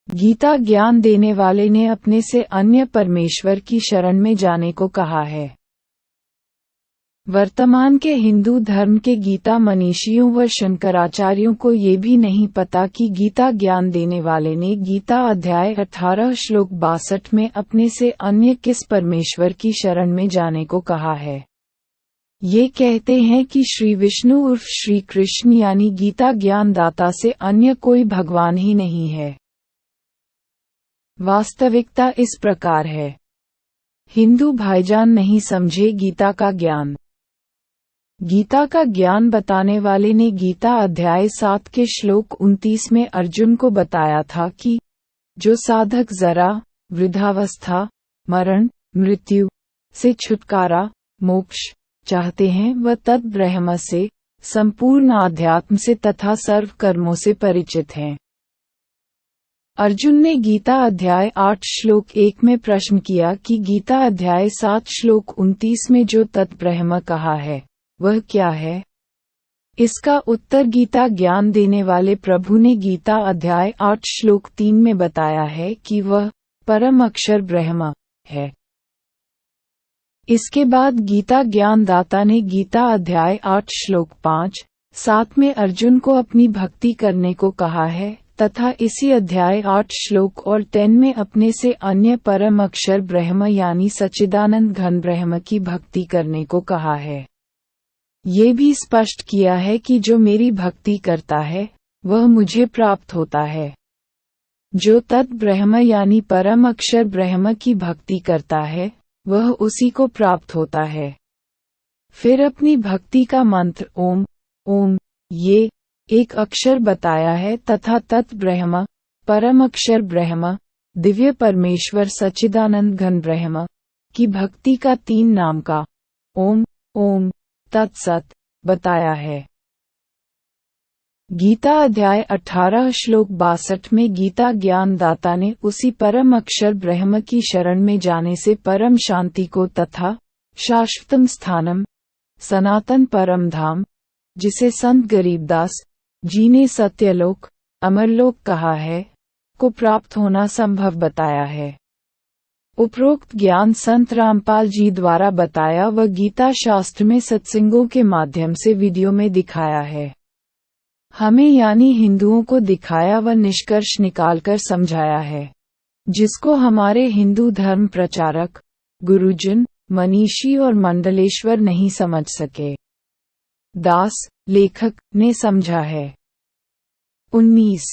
गीता ज्ञान देने वाले ने अपने से अन्य परमेश्वर की शरण में जाने को कहा है। वर्तमान के हिंदू धर्म के गीता मनीषियों व शंकराचार्यों को ये भी नहीं पता कि गीता ज्ञान देने वाले ने गीता अध्याय 18 श्लोक 62 में अपने से अन्य किस परमेश्वर की शरण में जाने को कहा है। ये कहते हैं कि श्री विष्णु उर्फ श्री कृष्ण यानी गीता ज्ञान दाता से अन्य कोई भगवान ही नहीं है। वास्तविकता इस प्रकार है। हिंदू भाईजान नहीं समझे गीता का ज्ञान। गीता का ज्ञान बताने वाले ने गीता अध्याय 7 के श्लोक 29 में अर्जुन को बताया था कि जो साधक जरा, वृद्धावस्था, मरण, मृत्यु से छुटकारा, मोक्ष चाहते हैं वह तद्ब्रह्म से, संपूर्ण आध्यात्म से तथा सर्व कर्मों से परिचित हैं। अर्जुन ने गीता अध्याय 8 श्लोक 1 में प्रश्न किया कि गीता अध्याय 7 श्लोक 29 में जो तद्ब्रह्म कहा है वह क्या है। इसका उत्तर गीता ज्ञान देने वाले प्रभु ने गीता अध्याय 8 श्लोक 3 में बताया है कि वह परम अक्षर ब्रह्म है। इसके बाद गीता ज्ञान दाता ने गीता अध्याय 8 श्लोक 5-7 में अर्जुन को अपनी भक्ति करने को कहा है तथा इसी अध्याय 8 श्लोक और 10 में अपने से अन्य परम अक्षर ब्रह्म यानी सच्चिदानंद घन ब्रह्म की भक्ति करने को कहा है। ये भी स्पष्ट किया है कि जो मेरी भक्ति करता है वह मुझे प्राप्त होता है। जो तत् ब्रह्म यानी परम अक्षर ब्रह्म की भक्ति करता है वह उसी को प्राप्त होता है। फिर अपनी भक्ति का मंत्र ओम ओम ये एक अक्षर बताया है तथा तत् ब्रह्म, परम अक्षर ब्रह्म, दिव्य परमेश्वर सच्चिदानंद घन ब्रह्म की भक्ति का 3 नाम का ओम ओम तत्सत बताया है। गीता अध्याय 18 श्लोक 62 में गीता ज्ञान दाता ने उसी परम अक्षर ब्रह्म की शरण में जाने से परम शांति को तथा शाश्वतम स्थानम, सनातन परम धाम, जिसे संत गरीबदास जी ने सत्यलोक, अमरलोक कहा है, को प्राप्त होना संभव बताया है। उपरोक्त ज्ञान संत रामपाल जी द्वारा बताया व गीता शास्त्र में सत्संगों के माध्यम से वीडियो में दिखाया है। हमें यानी हिंदुओं को दिखाया व निष्कर्ष निकालकर समझाया है, जिसको हमारे हिंदू धर्म प्रचारक, गुरुजन, मनीषी और मंडलेश्वर नहीं समझ सके। दास, लेखक, ने समझा है। 19